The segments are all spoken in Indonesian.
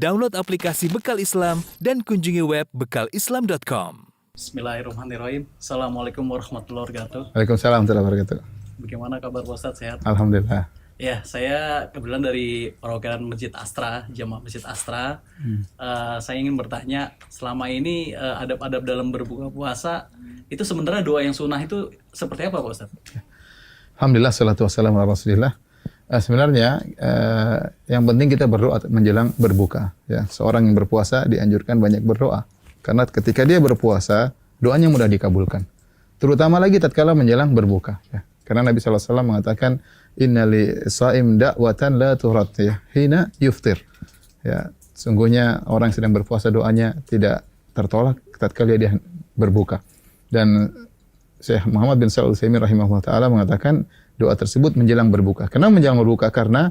Download aplikasi Bekal Islam dan kunjungi web bekalislam.com. Bismillahirrahmanirrahim. Assalamualaikum warahmatullahi wabarakatuh. Waalaikumsalam warahmatullahi wabarakatuh. Bagaimana kabar Pak Ustadz? Sehat? Alhamdulillah. Ya, saya kebetulan dari perwakilan Masjid Astra, Jamaah Masjid Astra. Saya ingin bertanya, selama ini adab-adab dalam berbuka puasa, itu sebenarnya doa yang sunnah itu seperti apa Pak Ustadz? Alhamdulillah, salatu wassalamu ala rasulillah. Sebenarnya yang penting kita berdoa menjelang berbuka. Ya, seorang yang berpuasa dianjurkan banyak berdoa. Karena ketika dia berpuasa, doanya mudah dikabulkan. Terutama lagi tatkala menjelang berbuka. Ya. Karena Nabi SAW mengatakan, innali sa'im da'watan la turad ya, hina yuftir. Ya, sungguhnya orang yang sedang berpuasa doanya tidak tertolak tatkala dia berbuka. Dan Syekh Muhammad bin Shalih Al-Utsaimin rahimahullah taala mengatakan doa tersebut menjelang berbuka. Kenapa menjelang berbuka? Karena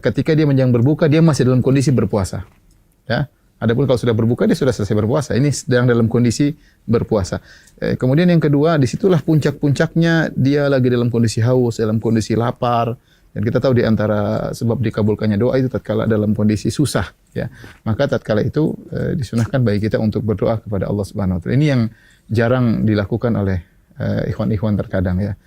ketika dia menjelang berbuka dia masih dalam kondisi berpuasa. Ya. Adapun kalau sudah berbuka dia sudah selesai berpuasa. Ini sedang dalam kondisi berpuasa. Kemudian yang kedua, disitulah puncak-puncaknya dia lagi dalam kondisi haus, dalam kondisi lapar. Dan kita tahu di antara sebab dikabulkannya doa itu tatkala dalam kondisi susah. Ya. Maka tatkala itu disunahkan bagi kita untuk berdoa kepada Allah Subhanahu Wa Taala. Ini yang jarang dilakukan oleh ikhwan-ikhwan terkadang ya.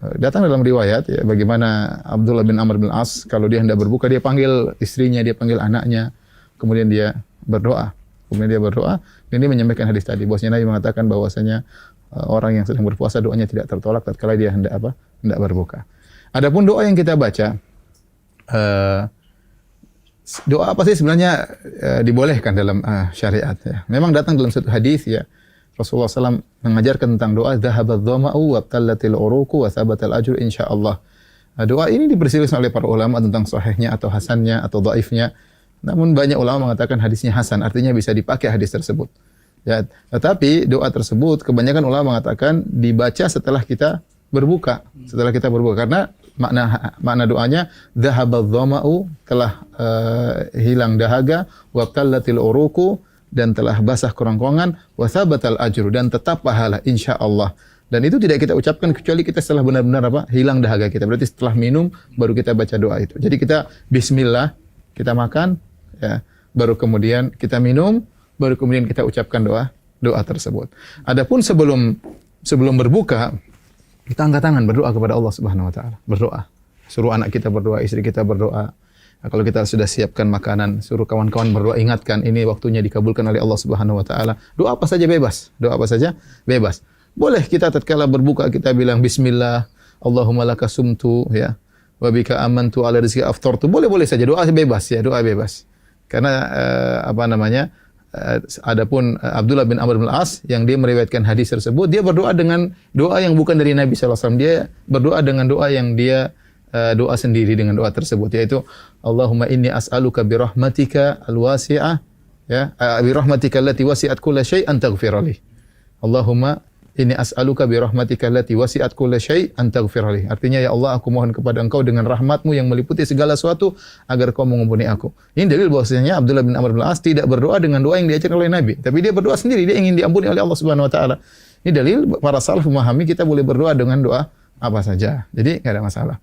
Datang dalam riwayat ya, bagaimana Abdullah bin Amr bin As kalau dia hendak berbuka dia panggil istrinya, dia panggil anaknya, kemudian dia berdoa. Kemudian dia berdoa, dan dia menyampaikan hadis tadi. Bahwasanya Nabi mengatakan bahwasanya orang yang sedang berpuasa doanya tidak tertolak tatkala dia hendak berbuka. Adapun doa yang kita baca, doa apa sih sebenarnya dibolehkan dalam syariat ya. Memang datang dalam satu hadis ya. Rasulullah SAW mengajarkan tentang doa dhahabadh dhama'u wabtallatil uruqu wa thabatal ajru insyaallah. Doa ini diperselisihkan oleh para ulama tentang sahihnya atau hasannya atau dhaifnya. Namun banyak ulama mengatakan hadisnya hasan, artinya bisa dipakai hadis tersebut. Ya, tetapi doa tersebut kebanyakan ulama mengatakan dibaca setelah kita berbuka, karena makna doanya dhahabadh dhama'u telah hilang dahaga wabtallatil uruqu dan telah basah kerongkongan, wa thabatal ajru dan tetap pahala insyaallah. Dan itu tidak kita ucapkan kecuali kita setelah benar-benar hilang dahaga kita. Berarti setelah minum baru kita baca doa itu. Jadi kita bismillah, kita makan ya, baru kemudian kita minum, baru kemudian kita ucapkan doa tersebut. Adapun sebelum berbuka, kita angkat tangan berdoa kepada Allah Subhanahu wa taala. Berdoa. Suruh anak kita berdoa, istri kita berdoa. Nah, kalau kita sudah siapkan makanan, suruh kawan-kawan berdoa, ingatkan ini waktunya dikabulkan oleh Allah Subhanahu wa taala. Doa apa saja bebas. Boleh kita tatkala berbuka kita bilang bismillah, Allahumma laka sumtu ya, wa bika amantu ala rizqi aftartu. Boleh saja doa bebas ya, doa bebas. Karena adapun Abdullah bin Amr bin As yang dia meriwayatkan hadis tersebut, dia berdoa dengan doa yang bukan dari Nabi sallallahu alaihi wasallam. Dia berdoa dengan doa yang dia doa sendiri dengan doa tersebut, yaitu Allahumma inni as'aluka bi rahmatika al-wasi'ah ya, bi rahmatika allati wasi'at kulla syai' an taghfir li. Allahumma inni as'aluka bi rahmatika allati wasi'at kulla syai' an taghfir li. Artinya ya Allah, aku mohon kepada Engkau dengan rahmat-Mu yang meliputi segala sesuatu agar Kau mengampuni aku. Ini dalil bahwasanya Abdullah bin Amr bin As tidak berdoa dengan doa yang diajarkan oleh Nabi, tapi dia berdoa sendiri, dia ingin diampuni oleh Allah Subhanahu wa taala. Ini dalil para salaf memahami kita boleh berdoa dengan doa apa saja. Jadi enggak ada masalah.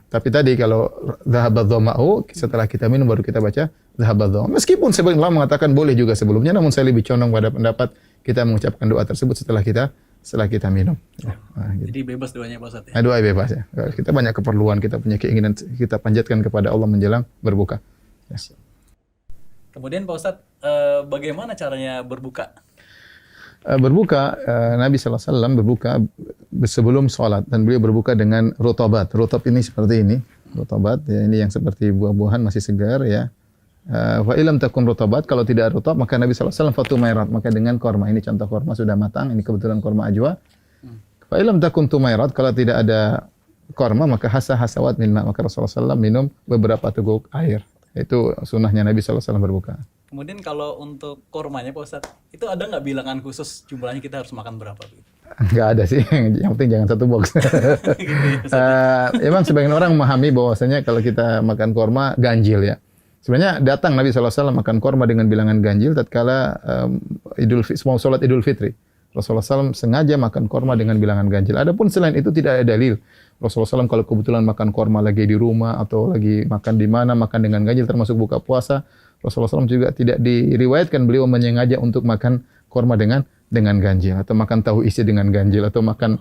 Tapi tadi kalau dhahabadh dhama'u setelah kita minum baru kita baca dhahabadh dhama'u. Meskipun sebagian ulama mengatakan boleh juga sebelumnya, namun saya lebih condong pada pendapat kita mengucapkan doa tersebut setelah kita minum. Gitu. Jadi bebas doanya Pak Ustadz ya? Doa bebas ya. Kita banyak keperluan, kita punya keinginan, kita panjatkan kepada Allah menjelang berbuka. Ya. Kemudian Pak Ustadz, bagaimana caranya berbuka? Nabi SAW berbuka sebelum sholat dan beliau berbuka dengan rotobat. Rotob ini seperti ini, rotobat ya, ini yang seperti buah-buahan masih segar ya. Fa ilam takun rotobat, kalau tidak rotob maka Nabi SAW fatumairat, maka dengan korma. Ini contoh korma sudah matang, ini kebetulan korma ajwa. Fa ilam takun tumairat, kalau tidak ada korma maka hasawat min ma, maka Rasulullah SAW minum beberapa teguk air. Itu sunnahnya Nabi SAW berbuka. Kemudian kalau untuk kormanya Pak Ustadz, itu ada nggak bilangan khusus jumlahnya kita harus makan berapa? Nggak ada sih, yang penting jangan satu box. Emang sebagian orang memahami bahwasanya kalau kita makan korma ganjil ya. Sebenarnya datang Nabi SAW makan korma dengan bilangan ganjil tatkala mau sholat Idul Fitri. Rasulullah SAW sengaja makan korma dengan bilangan ganjil. Adapun selain itu tidak ada dalil. Rasulullah SAW kalau kebetulan makan korma lagi di rumah atau lagi makan di mana, makan dengan ganjil termasuk buka puasa, Rasulullah SAW juga tidak diriwayatkan beliau menyengaja untuk makan korma dengan ganjil, atau makan tahu isi dengan ganjil, atau makan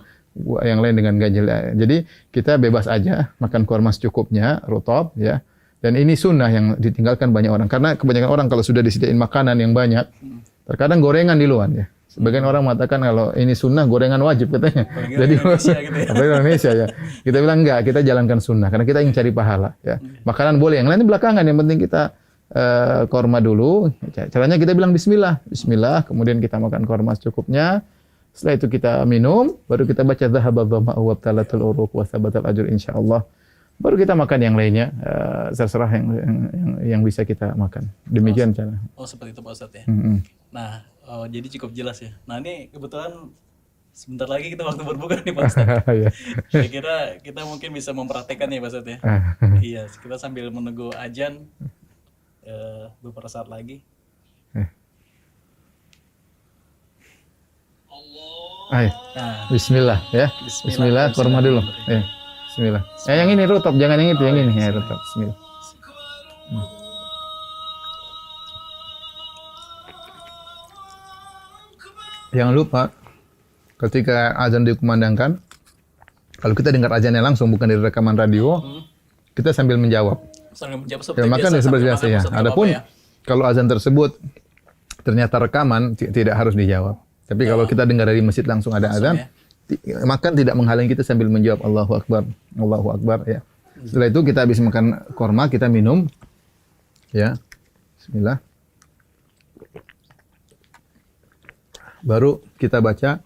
yang lain dengan ganjil. Jadi kita bebas aja makan korma secukupnya, rutab ya. Dan ini sunnah yang ditinggalkan banyak orang. Karena kebanyakan orang kalau sudah disediain makanan yang banyak, terkadang gorengan di luar ya. Sebagian orang mengatakan kalau ini sunnah, gorengan wajib katanya. Jadi Indonesia gitu ya. apalagi Indonesia ya. Kita bilang enggak, kita jalankan sunnah karena kita ingin cari pahala ya. Makanan boleh, yang lain belakangan, yang penting kita korma dulu. Caranya kita bilang bismillah, bismillah, kemudian kita makan korma secukupnya. Setelah itu kita minum, baru kita baca dhahaba dhama'u wa talatul uruq wa thabatal ajr insyaallah. Baru kita makan yang lainnya, terserah yang bisa kita makan. Demikian cara. Oh, seperti itu Pak Ustadz ya. Nah, jadi cukup jelas ya. Nah, ini kebetulan sebentar lagi kita waktu berbuka nih Pak Ustadz. Iya. Saya kira kita mungkin bisa mempraktekkan ya Pak Ustadz ya. Iya, kita sambil menunggu azan beberapa saat lagi. Ayo. Nah, Bismillah ya. Bismillah, korma dulu. Ya. Bismillah. Yang ini rutab, jangan yang itu, yang ini ya rutab. Bismillah. Jangan lupa ketika azan dikumandangkan, kalau kita dengar azannya langsung bukan dari rekaman radio, kita sambil menjawab. sambil menjawab Ya, makan ya seperti biasa ya. Adapun kalau azan tersebut ternyata rekaman tidak harus dijawab. Tapi kalau kita dengar dari masjid langsung ada azan, makan tidak menghalangi kita sambil menjawab Allahu Akbar ya. Setelah itu kita habis makan korma, kita minum ya. Bismillah. Baru kita baca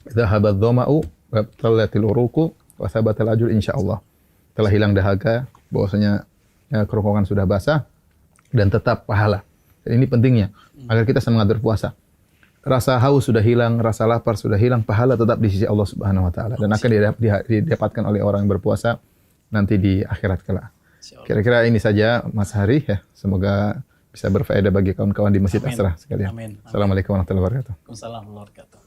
dhahabadz dhama'u wa talatil uruqu wa thabatal ajr insyaallah. Telah hilang dahaga, bahwasanya kerongkongan sudah basah dan tetap pahala. Dan ini pentingnya agar kita semangat berpuasa. Rasa haus sudah hilang, rasa lapar sudah hilang, pahala tetap di sisi Allah Subhanahu wa taala dan akan didapatkan oleh orang yang berpuasa nanti di akhirat kelak. Kira-kira ini saja Mas Hari ya. Semoga bisa berfaedah bagi kawan-kawan di Masjid Asrah sekalian. Amin. Assalamualaikum warahmatullahi wabarakatuh. Waalaikumsalam warahmatullahi wabarakatuh.